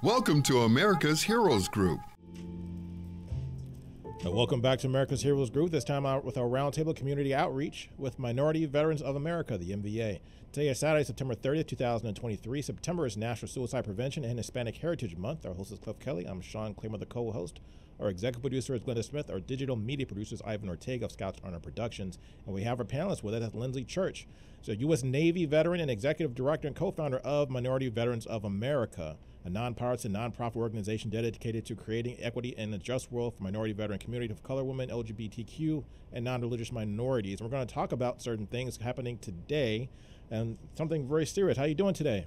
Welcome to America's Heroes Group. Welcome back to America's Heroes Group, this time out with our roundtable community outreach with Minority Veterans of America, the MVA. Today is Saturday, September 30th, 2023. September is National Suicide Prevention and Hispanic Heritage Month. Our host is Kelley. I'm Sean Claiborne, the co-host. Our executive producer is Glenda Smith. Our digital media producer is Ivan Ortega of Scouts Arnold Productions. And we have our panelists with us, that's Lindsay Church. So U.S. Navy veteran and executive director and co-founder of Minority Veterans of America, a nonpartisan, nonprofit organization dedicated to creating equity and a just world for minority veteran community of color, women, LGBTQ, and non-religious minorities. And we're going to talk about certain things happening today and something very serious. How are you doing today?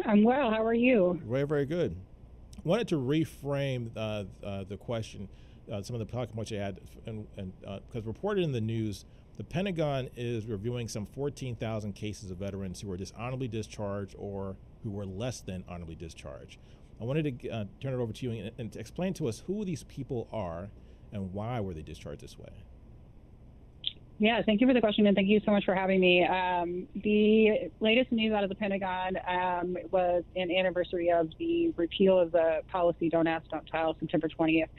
I'm well. How are you? Very, very good. Wanted to reframe the question, some of the talking points you had, and because reported in the news, the Pentagon is reviewing some 14,000 cases of veterans who were dishonorably discharged or who were less than honorably discharged. I wanted to turn it over to you and to explain to us who these people are and why were they discharged this way. Yeah, thank you for the question, and thank you so much for having me. The latest news out of the Pentagon was an anniversary of the repeal of the policy Don't Ask, Don't Tell, September 20th.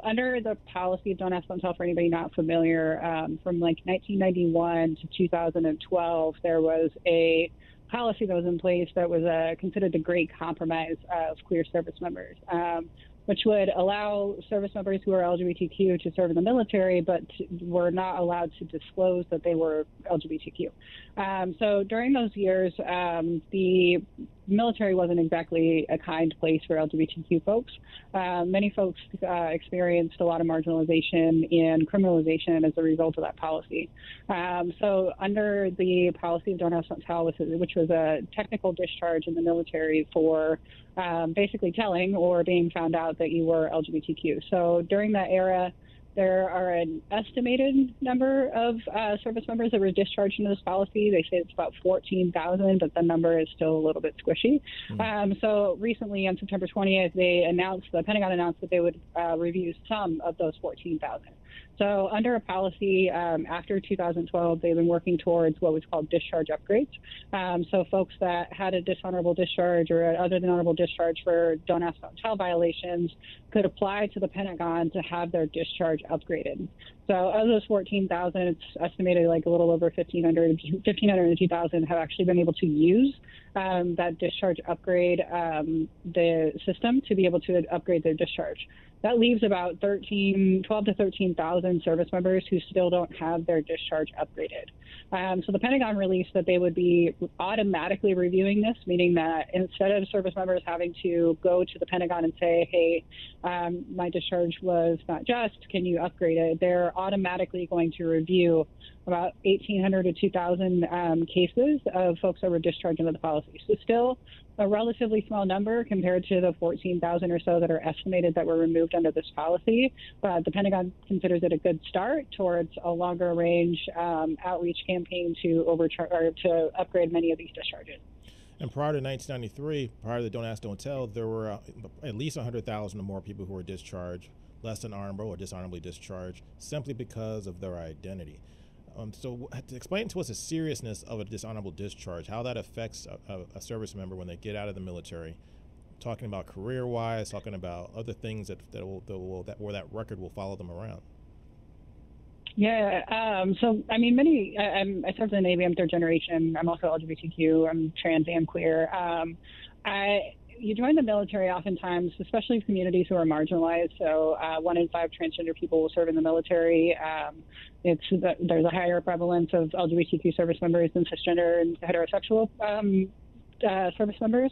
Under the policy of Don't Ask, Don't Tell, for anybody not familiar, from like 1991 to 2012, there was a policy that was in place that was considered the great compromise of queer service members, which would allow service members who are LGBTQ to serve in the military, but were not allowed to disclose that they were LGBTQ. So during those years, the military wasn't exactly a kind place for LGBTQ folks. Many folks experienced a lot of marginalization and criminalization as a result of that policy. So under the policy of Don't Ask, Don't Tell, which was a technical discharge in the military for basically telling or being found out that you were LGBTQ. So during that era, there are an estimated number of service members that were discharged into this policy. They say it's about 14,000, but the number is still a little bit squishy. So recently, on September 20th, the Pentagon announced that they would review some of those 14,000. So under a policy after 2012, they've been working towards what was called discharge upgrades. So folks that had a dishonorable discharge or other than honorable discharge for Don't Ask, Don't Tell violations could apply to the Pentagon to have their discharge upgraded. So of those 14,000, it's estimated like a little over 1,500 to 2,000 have actually been able to use that discharge upgrade, the system to be able to upgrade their discharge. That leaves about 12 to 13,000 service members who still don't have their discharge upgraded. So the Pentagon released that they would be automatically reviewing this, meaning that instead of service members having to go to the Pentagon and say, hey, my discharge was not just, can you upgrade it? They're automatically going to review about 1,800 to 2,000 cases of folks that were discharged under the policy. So still a relatively small number compared to the 14,000 or so that are estimated that were removed under this policy. But the Pentagon considers it a good start towards a longer range outreach campaign to upgrade many of these discharges. And prior to 1993, prior to the Don't Ask, Don't Tell, there were at least 100,000 or more people who were discharged, less than honorable or dishonorably discharged, simply because of their identity. So to explain to us the seriousness of a dishonorable discharge, how that affects a service member when they get out of the military, talking about career-wise, talking about other things where that record will follow them around. Yeah. So, I mean, I served in the Navy. I'm third generation. I'm also LGBTQ. I'm trans and queer. You join the military oftentimes, especially communities who are marginalized. So 1 in 5 transgender people will serve in the military. There's a higher prevalence of LGBTQ service members than cisgender and heterosexual service members.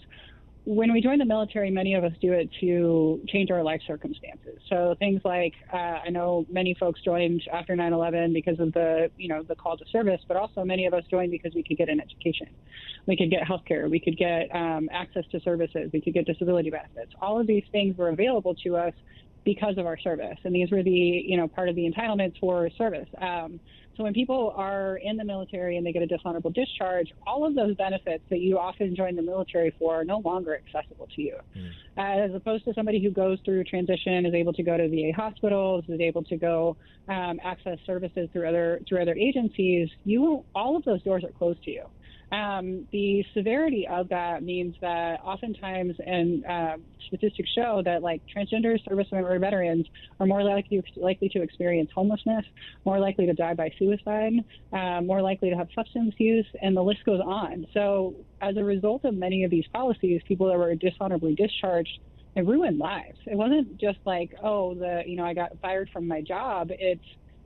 When we join the military, many of us do it to change our life circumstances. So things like, I know many folks joined after 9/11 because of the call to service, but also many of us joined because we could get an education. We could get health care. We could get access to services. We could get disability benefits. All of these things were available to us because of our service. And these were part of the entitlements for service. So when people are in the military and they get a dishonorable discharge, all of those benefits that you often join the military for are no longer accessible to you. As opposed to somebody who goes through transition, is able to go to VA hospitals, is able to go access services through other agencies, all of those doors are closed to you. The severity of that means that oftentimes, and statistics show that like transgender service member veterans are more likely to experience homelessness, more likely to die by suicide, more likely to have substance use, and the list goes on. So as a result of many of these policies, people that were dishonorably discharged, it ruined lives. It wasn't just like, oh, I got fired from my job. It's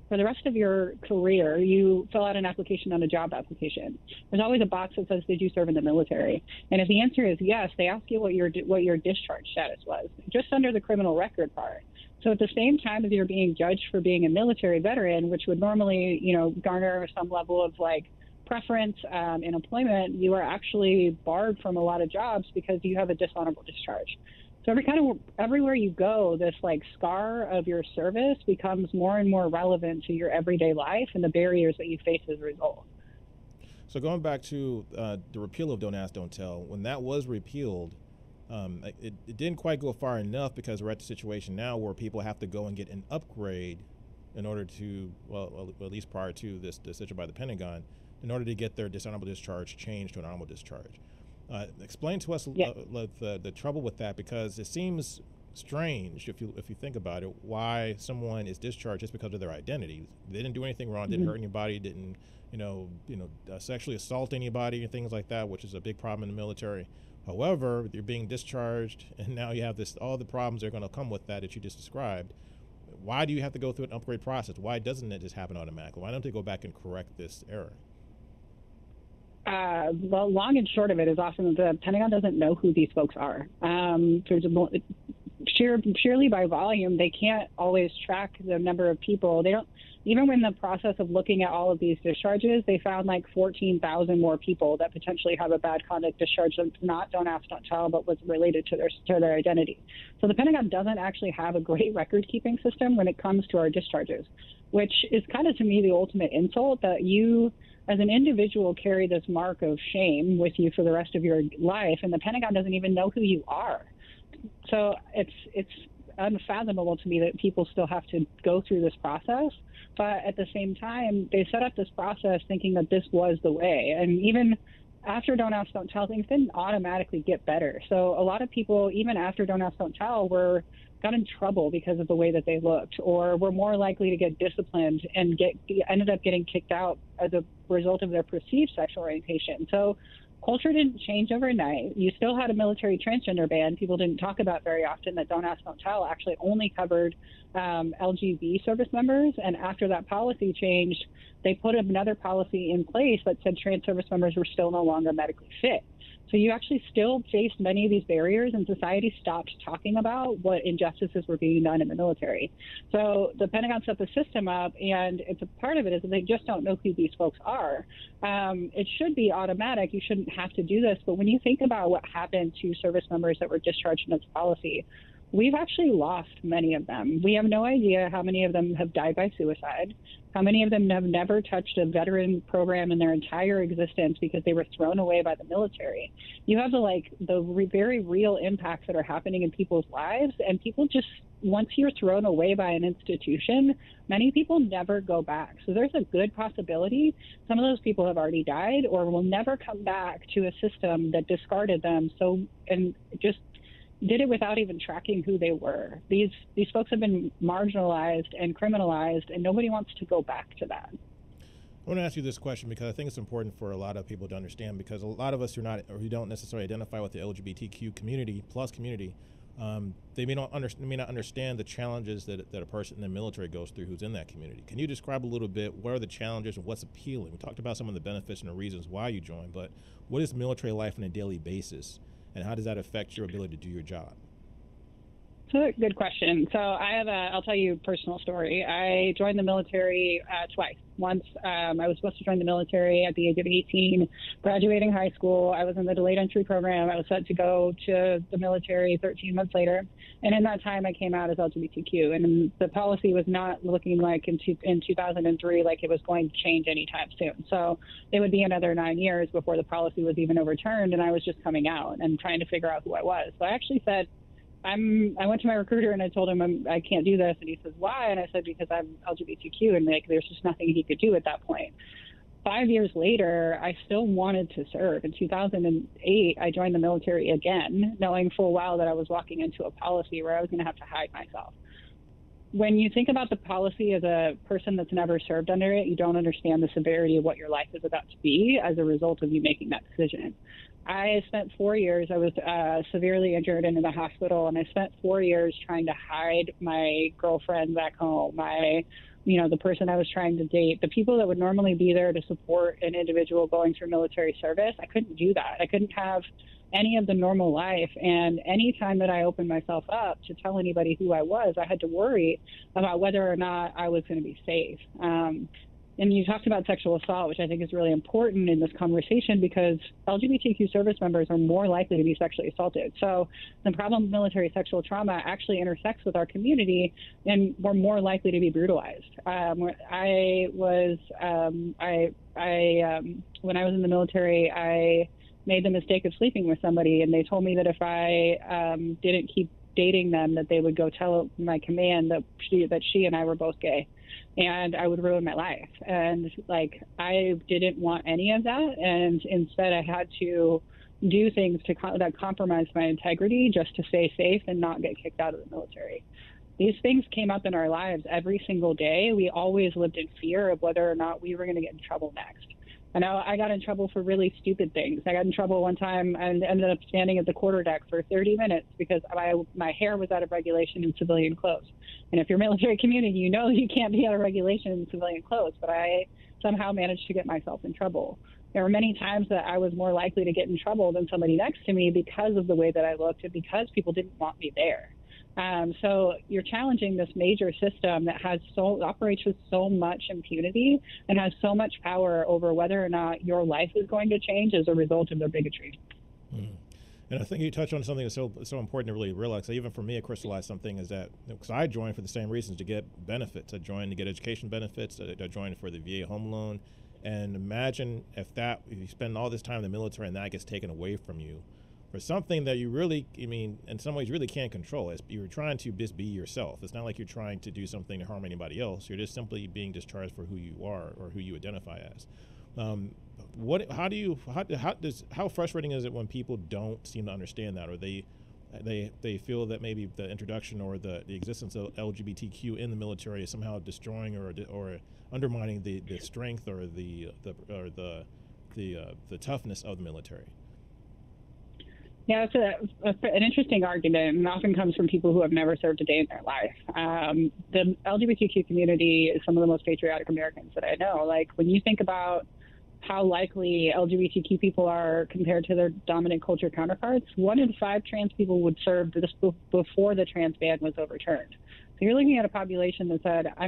for the rest of your career, you fill out an application on a job application. There's always a box that says, did you serve in the military? And if the answer is yes, they ask you what your discharge status was, just under the criminal record part. So at the same time as you're being judged for being a military veteran, which would normally, garner some level of like preference in employment, you are actually barred from a lot of jobs because you have a dishonorable discharge. So everywhere you go, this like scar of your service becomes more and more relevant to your everyday life and the barriers that you face as a result. So going back to the repeal of Don't Ask, Don't Tell, when that was repealed, it didn't quite go far enough because we're at the situation now where people have to go and get an upgrade in order to, well, at least prior to this decision by the Pentagon, in order to get their dishonorable discharge changed to an honorable discharge. Explain to us the trouble with that, because it seems strange if you think about it, why someone is discharged just because of their identity. They didn't do anything wrong, didn't hurt anybody, didn't sexually assault anybody and things like that, which is a big problem in the military. However, you're being discharged, and now you have all the problems that are going to come with that you just described. Why do you have to go through an upgrade process? Why doesn't it just happen automatically? Why don't they go back and correct this error? Well, long and short of it is often the Pentagon doesn't know who these folks are. Purely by volume, they can't always track the number of people. They don't, even when the process of looking at all of these discharges, they found like 14,000 more people that potentially have a bad conduct discharge that's not Don't Ask, Don't Tell, but was related to their identity. So the Pentagon doesn't actually have a great record-keeping system when it comes to our discharges, which is kind of, to me, the ultimate insult that you, as an individual, carry this mark of shame with you for the rest of your life, and the Pentagon doesn't even know who you are. So it's unfathomable to me that people still have to go through this process. But at the same time, they set up this process thinking that this was the way. And even after Don't Ask, Don't Tell, things didn't automatically get better. So a lot of people, even after Don't Ask, Don't Tell, got in trouble because of the way that they looked, or were more likely to get disciplined and ended up getting kicked out as a result of their perceived sexual orientation. So culture didn't change overnight. You still had a military transgender ban. People didn't talk about very often that Don't Ask, Don't Tell actually only covered LGBT service members. And after that policy changed, they put another policy in place that said trans service members were still no longer medically fit. So you actually still faced many of these barriers, and society stopped talking about what injustices were being done in the military. So the Pentagon set the system up, and it's a part of it is that they just don't know who these folks are. It should be automatic. You shouldn't have to do this. But when you think about what happened to service members that were discharged in this policy, we've actually lost many of them. We have no idea how many of them have died by suicide, how many of them have never touched a veteran program in their entire existence because they were thrown away by the military. You have the very real impacts that are happening in people's lives, and people just, once you're thrown away by an institution, many people never go back. So there's a good possibility some of those people have already died or will never come back to a system that discarded them and just did it without even tracking who they were. These folks have been marginalized and criminalized, and nobody wants to go back to that. I want to ask you this question because I think it's important for a lot of people to understand, because a lot of us who don't necessarily identify with the LGBTQ community, they may not understand the challenges that a person in the military goes through who's in that community. Can you describe a little bit what are the challenges and what's appealing? We talked about some of the benefits and the reasons why you joined, but what is military life on a daily basis? And how does that affect your ability to do your job? So good question. So I'll tell you a personal story. I joined the military twice. Once I was supposed to join the military at the age of 18, graduating high school. I was in the delayed entry program. I was set to go to the military 13 months later. And in that time, I came out as LGBTQ. And the policy was not looking like in 2003 like it was going to change anytime soon. So it would be another 9 years before the policy was even overturned. And I was just coming out and trying to figure out who I was. So I actually said, I went to my recruiter and I told him I can't do this. And he says, why? And I said, because I'm LGBTQ. And there's just nothing he could do at that point. 5 years later, I still wanted to serve. In 2008, I joined the military again, knowing full well that I was walking into a policy where I was going to have to hide myself. When you think about the policy as a person that's never served under it, you don't understand the severity of what your life is about to be as a result of you making that decision. I spent 4 years, I was severely injured and in the hospital, and I spent 4 years trying to hide my girlfriend back home, the person I was trying to date, the people that would normally be there to support an individual going through military service. I couldn't do that. I couldn't have any of the normal life. And any time that I opened myself up to tell anybody who I was, I had to worry about whether or not I was going to be safe. And you talked about sexual assault, which I think is really important in this conversation because LGBTQ service members are more likely to be sexually assaulted. So the problem of military sexual trauma actually intersects with our community, and we're more likely to be brutalized. When I was in the military, I made the mistake of sleeping with somebody, and they told me that if I didn't keep dating them, that they would go tell my command that she and I were both gay. And I would ruin my life. And I didn't want any of that. And instead I had to do things that compromised my integrity just to stay safe and not get kicked out of the military. These things came up in our lives every single day. We always lived in fear of whether or not we were going to get in trouble next. I know I got in trouble for really stupid things. I got in trouble one time and ended up standing at the quarterdeck for 30 minutes because my hair was out of regulation in civilian clothes. And if you're military community, you know you can't be out of regulation in civilian clothes. But I somehow managed to get myself in trouble. There were many times that I was more likely to get in trouble than somebody next to me because of the way that I looked and because people didn't want me there. So you're challenging this major system that operates with so much impunity and has so much power over whether or not your life is going to change as a result of their bigotry. And I think you touched on something that's so important to really realize. Even for me, it crystallized something is that because I joined for the same reasons, to get benefits. I joined to get education benefits. I joined for the VA home loan. And imagine if you spend all this time in the military and that gets taken away from you for something that you really, in some ways really can't control. You're trying to just be yourself. It's not like you're trying to do something to harm anybody else. You're just simply being discharged for who you are or who you identify as. How frustrating is it when people don't seem to understand that, or they feel that maybe the introduction or the existence of LGBTQ in the military is somehow destroying or undermining the strength or the toughness of the military? Yeah, it's an interesting argument, and often comes from people who have never served a day in their life. The LGBTQ community is some of the most patriotic Americans that I know. When you think about how likely LGBTQ people are compared to their dominant culture counterparts, 1 in 5 trans people would serve this before the trans ban was overturned. So you're looking at a population that said, I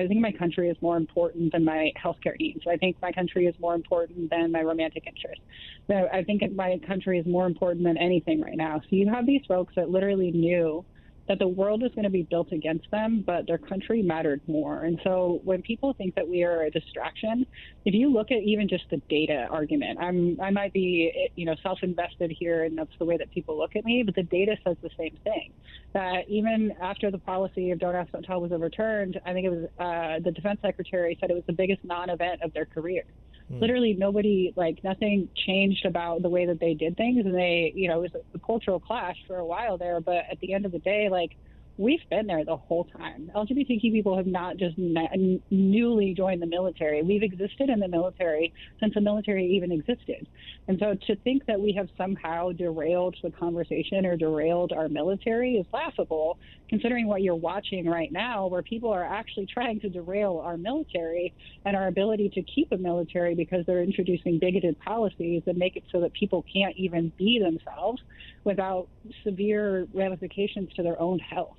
think my country is more important than my healthcare needs. I think my country is more important than my romantic interests. So I think my country is more important than anything right now. So you have these folks that literally knew that the world was going to be built against them, but their country mattered more. And so when people think that we are a distraction, if you look at even just the data argument, I might be, self-invested here, and that's the way that people look at me, but the data says the same thing. That even after the policy of Don't Ask, Don't Tell was overturned, I think it was the defense secretary said it was the biggest non-event of their career. Literally nothing changed about the way that they did things. And it was a cultural clash for a while there. But at the end of the day, we've been there the whole time. LGBTQ people have not just newly joined the military. We've existed in the military since the military even existed. And so to think that we have somehow derailed the conversation or derailed our military is laughable, considering what you're watching right now, where people are actually trying to derail our military and our ability to keep a military because they're introducing bigoted policies that make it so that people can't even be themselves without severe ramifications to their own health.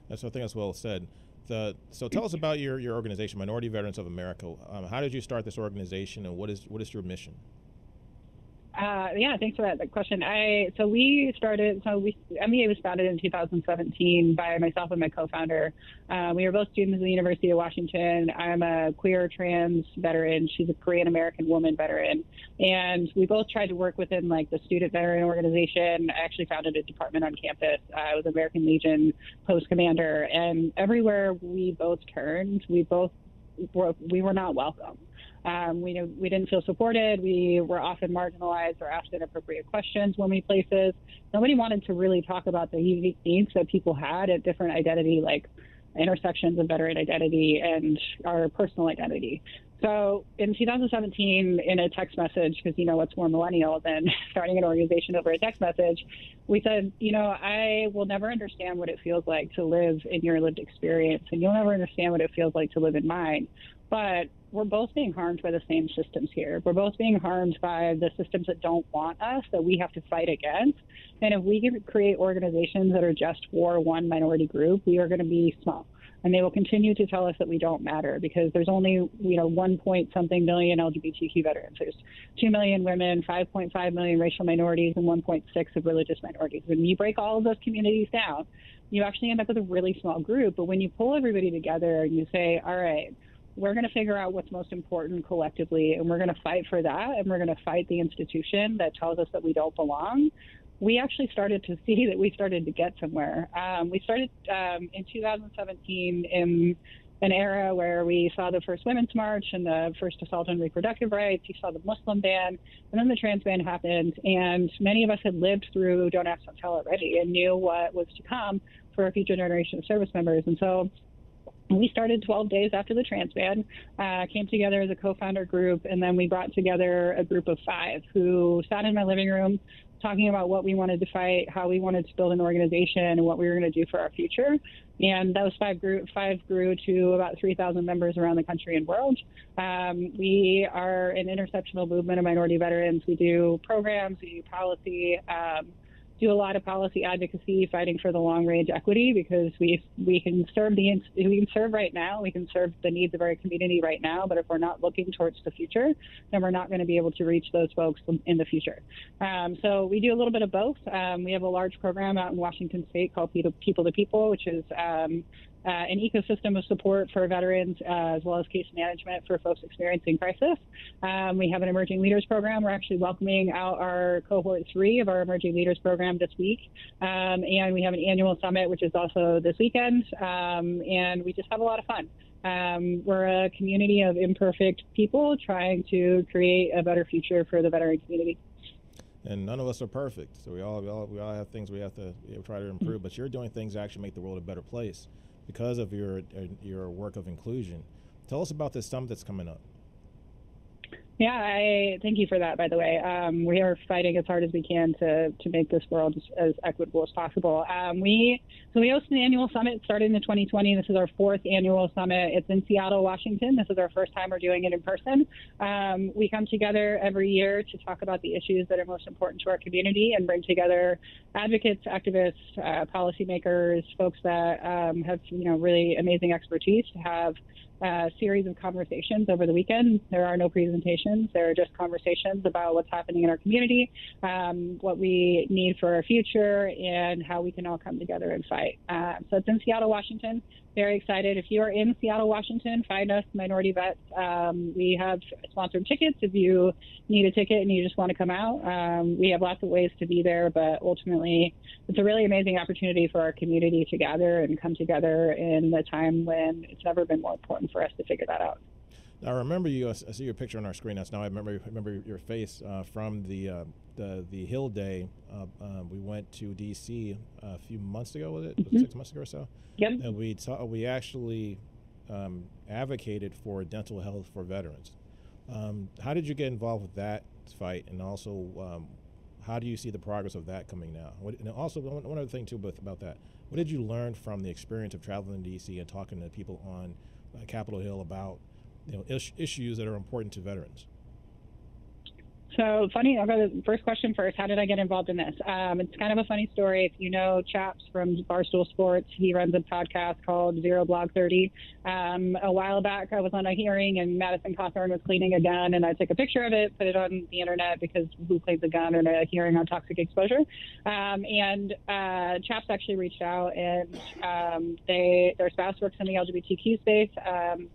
That's I think that's well said. So tell us about your organization, Minority Veterans of America. How did you start this organization, and what is your mission? Thanks for that question. MVA was founded in 2017 by myself and my co-founder. We were both students at the University of Washington. I'm a queer trans veteran. She's a Korean American woman veteran. And we both tried to work within the student veteran organization. I actually founded a department on campus. I was American Legion post commander. And everywhere we both turned, we were not welcome. We didn't feel supported. We were often marginalized or asked inappropriate questions when we places. Nobody wanted to really talk about the unique needs that people had at different identity, like intersections of veteran identity and our personal identity. So in 2017, in a text message, because what's more millennial than starting an organization over a text message, we said, I will never understand what it feels like to live in your lived experience, and you'll never understand what it feels like to live in mine. But we're both being harmed by the same systems here. We're both being harmed by the systems that don't want us, that we have to fight against. And if we can create organizations that are just for one minority group, we are going to be small. And they will continue to tell us that we don't matter because there's only, 1 point something million LGBTQ veterans. There's 2 million women, 5.5 million racial minorities, and 1.6 of religious minorities. When you break all of those communities down, you actually end up with a really small group. But when you pull everybody together and you say, all right, we're going to figure out what's most important collectively, and we're going to fight for that, and we're going to fight the institution that tells us that we don't belong, we actually started to see that we started to get somewhere. We started in 2017 in an era where we saw the first Women's March and the first assault on reproductive rights. You saw the Muslim ban, and then the trans ban happened. And many of us had lived through Don't Ask, Don't Tell already and knew what was to come for a future generation of service members. And so we started 12 days after the trans ban, came together as a co-founder group, and then we brought together a group of 5 who sat in my living room talking about what we wanted to fight, how we wanted to build an organization, and what we were going to do for our future. And those 5 grew to about 3,000 members around the country and world. We are an intersectional movement of minority veterans. We do programs, we do policy, do a lot of policy advocacy, fighting for the long-range equity, because we can serve right now, we can serve the needs of our community right now, but if we're not looking towards the future, then we're not going to be able to reach those folks in the future. So we do a little bit of both. We have a large program out in Washington State called People to People, which is an ecosystem of support for veterans, as well as case management for folks experiencing crisis. We have an emerging leaders program. We're actually welcoming out our cohort 3 of our emerging leaders program this week. And we have an annual summit, which is also this weekend. And we just have a lot of fun. We're a community of imperfect people trying to create a better future for the veteran community. And none of us are perfect, so we all have things we have to try to improve. But you're doing things to actually make the world a better place because of your work of inclusion. Tell us about this summit that's coming up. Yeah, I thank you for that, by the way. We are fighting as hard as we can to make this world as equitable as possible. We host an annual summit starting in 2020. This is our 4th annual summit. It's in Seattle, Washington. This is our first time we're doing it in person. We come together every year to talk about the issues that are most important to our community and bring together advocates, activists, policymakers, folks that have really amazing expertise to have a series of conversations over the weekend. There are no presentations. There are just conversations about what's happening in our community, what we need for our future, and how we can all come together and fight. So it's in Seattle, Washington. Very excited. If you are in Seattle, Washington, find us, Minority Vets. We have sponsored tickets if you need a ticket and you just want to come out. We have lots of ways to be there, but ultimately it's a really amazing opportunity for our community to gather and come together in a time when it's never been more important for us to figure that out. Now, I remember you. I see your picture on our screen. Now I remember your face from the Hill Day. We went to D.C. a few months ago. Was it 6 months ago or so? Yep. And we actually advocated for dental health for veterans. How did you get involved with that fight, and also how do you see the progress of that coming now? And also, one other thing too about that. What did you learn from the experience of traveling to D.C. and talking to people on Capitol Hill about issues that are important to veterans? So funny, I'll go to the first question first. How did I get involved in this? It's kind of a funny story. If you know Chaps from Barstool Sports, he runs a podcast called Zero Blog 30. A while back, I was on a hearing and Madison Cawthorn was cleaning a gun, and I took a picture of it, put it on the internet because who cleans a gun in a hearing on toxic exposure? And Chaps actually reached out, and their spouse works in the LGBTQ space.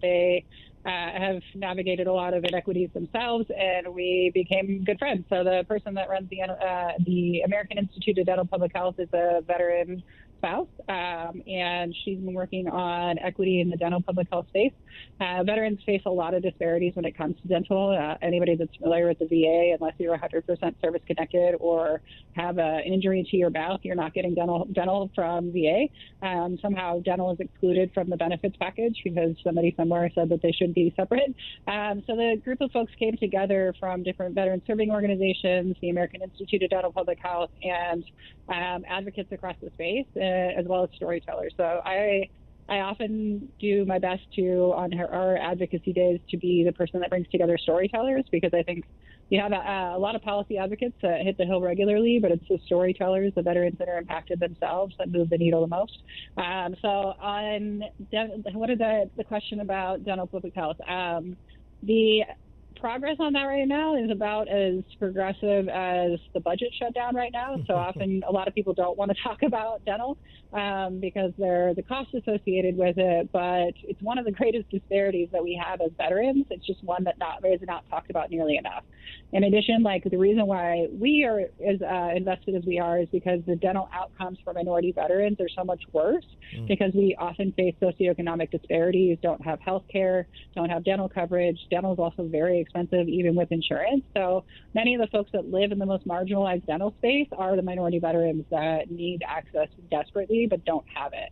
They have navigated a lot of inequities themselves, and we became good friends. So the person that runs the American Institute of Dental Public Health is a veteran spouse, and she's been working on equity in the dental public health space. Veterans face a lot of disparities when it comes to dental. Anybody that's familiar with the VA, unless you're 100% service connected or have an injury to your mouth, you're not getting dental from VA. Somehow dental is excluded from the benefits package because somebody somewhere said that they should be separate. So the group of folks came together from different veteran serving organizations, the American Institute of Dental Public Health, and advocates across the space, as well as storytellers. So I often do my best to, on our advocacy days, to be the person that brings together storytellers, because I think you have a lot of policy advocates that hit the Hill regularly, but it's the storytellers, the veterans that are impacted themselves, that move the needle the most. So on what is the question about dental public health? The progress on that right now is about as progressive as the budget shutdown right now. So often a lot of people don't want to talk about dental because they're the costs associated with it, but it's one of the greatest disparities that we have as veterans. It's just one that is not talked about nearly enough. In addition, like, the reason why we are as invested as we are is because the dental outcomes for minority veterans are so much worse because we often face socioeconomic disparities, don't have health care, don't have dental coverage. Dental is also very expensive, even with insurance. So many of the folks that live in the most marginalized dental space are the minority veterans that need access desperately but don't have it.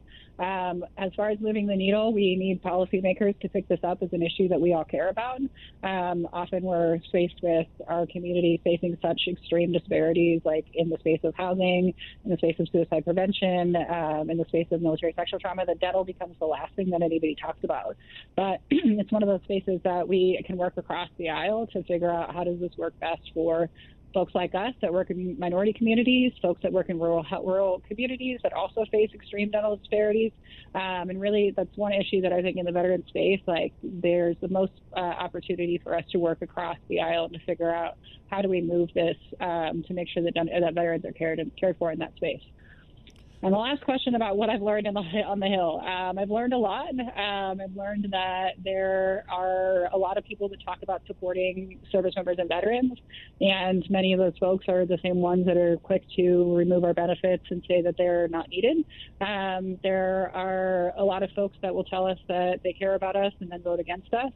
As far as moving the needle, we need policymakers to pick this up as an issue that we all care about. Often we're faced with our community facing such extreme disparities, like in the space of housing, in the space of suicide prevention, in the space of military sexual trauma, that dental becomes the last thing that anybody talks about. But it's one of those spaces that we can work across the aisle to figure out how does this work best for folks like us that work in minority communities, folks that work in rural communities that also face extreme dental disparities. And really, that's one issue that I think in the veteran space, like, there's the most opportunity for us to work across the aisle to figure out how do we move this to make sure that veterans are cared for in that space. And the last question about what I've learned on the Hill. I've learned a lot. I've learned that there are a lot of people that talk about supporting service members and veterans, and many of those folks are the same ones that are quick to remove our benefits and say that they're not needed. There are a lot of folks that will tell us that they care about us and then vote against us.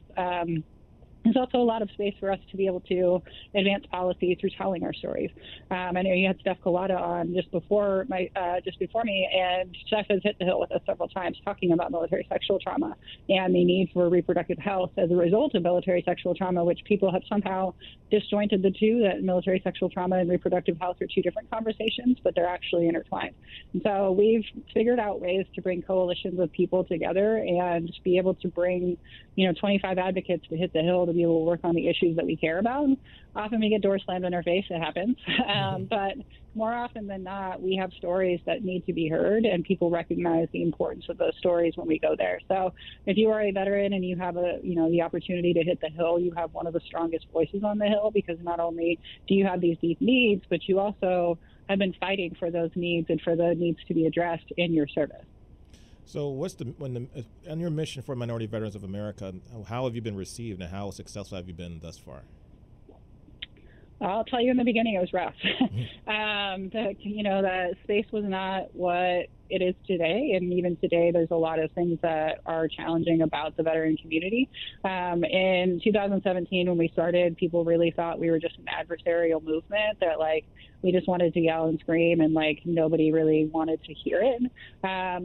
There's also a lot of space for us to be able to advance policy through telling our stories. I know you had Steph Collada on just before me, and Steph has hit the Hill with us several times talking about military sexual trauma and the need for reproductive health as a result of military sexual trauma, which people have somehow disjointed the two, that military sexual trauma and reproductive health are two different conversations, but they're actually intertwined. And so we've figured out ways to bring coalitions of people together and be able to bring, 25 advocates to hit the Hill to be able to work on the issues that we care about. Often we get doors slammed in our face. It happens. But more often than not, we have stories that need to be heard, and people recognize the importance of those stories when we go there. So if you are a veteran and you have the opportunity to hit the Hill, you have one of the strongest voices on the Hill, because not only do you have these deep needs, but you also have been fighting for those needs and for the needs to be addressed in your service. So on your mission for Minority Veterans of America, how have you been received and how successful have you been thus far? I'll tell you, in the beginning, it was rough. The space was not what it is today. And even today, there's a lot of things that are challenging about the veteran community. In 2017, when we started, people really thought we were just an adversarial movement, that we just wanted to yell and scream, and nobody really wanted to hear it.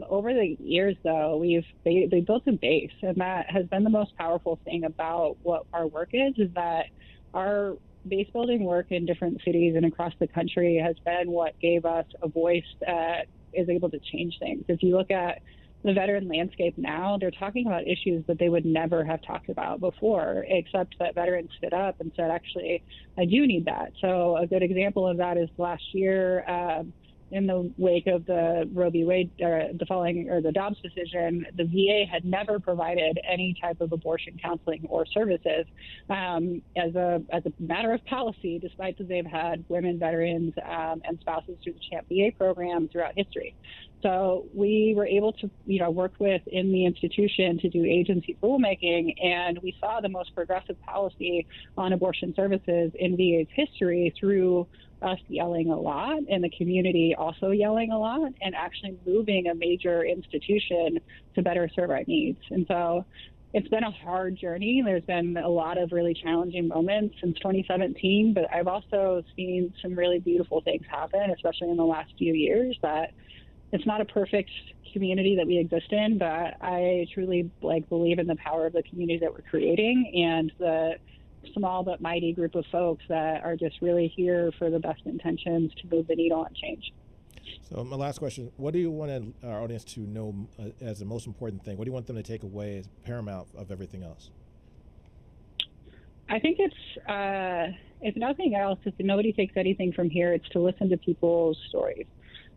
Over the years, though, they built a base, and that has been the most powerful thing about what our work is that our base building work in different cities and across the country has been what gave us a voice that is able to change things. If you look at the veteran landscape now, they're talking about issues that they would never have talked about before, except that veterans stood up and said, actually, I do need that. So a good example of that is last year, in the wake of the Roe v. Wade, the Dobbs decision, the VA had never provided any type of abortion counseling or services as a matter of policy, despite that they've had women veterans and spouses through the CHAMP VA program throughout history. So we were able to, work within the institution to do agency rulemaking, and we saw the most progressive policy on abortion services in VA's history through us yelling a lot and the community also yelling a lot and actually moving a major institution to better serve our needs. And so it's been a hard journey. There's been a lot of really challenging moments since 2017, but I've also seen some really beautiful things happen, especially in the last few years. That it's not a perfect community that we exist in, but I truly believe in the power of the community that we're creating and the small but mighty group of folks that are just really here for the best intentions to move the needle and change. So my last question, what do you want our audience to know as the most important thing? What do you want them to take away as paramount of everything else? I think if nothing else, if nobody takes anything from here, it's to listen to people's stories.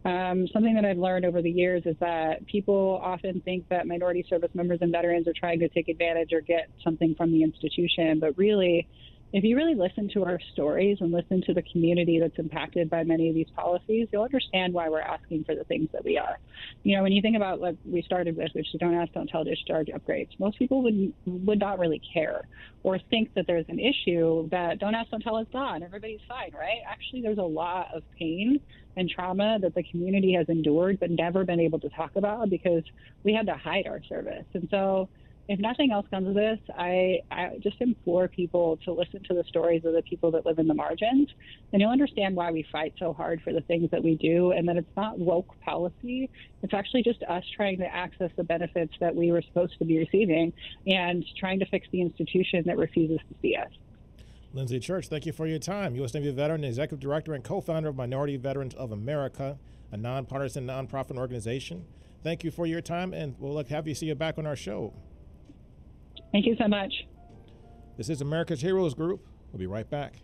Something that I've learned over the years is that people often think that minority service members and veterans are trying to take advantage or get something from the institution. But really, if you really listen to our stories and listen to the community that's impacted by many of these policies, you'll understand why we're asking for the things that we are. When you think about what we started with, which is don't ask, don't tell discharge upgrades, most people would not really care or think that there's an issue that don't ask, don't tell is gone. Everybody's fine, right? Actually, there's a lot of pain and trauma that the community has endured but never been able to talk about because we had to hide our service. And so if nothing else comes of this, I just implore people to listen to the stories of the people that live in the margins, and you'll understand why we fight so hard for the things that we do, and that it's not woke policy. It's actually just us trying to access the benefits that we were supposed to be receiving and trying to fix the institution that refuses to see us. Lindsay Church, thank you for your time. U.S. Navy veteran, executive director, and co-founder of Minority Veterans of America, a nonpartisan nonprofit organization. Thank you for your time, and we'll have you see you back on our show. Thank you so much. This is America's Heroes Group. We'll be right back.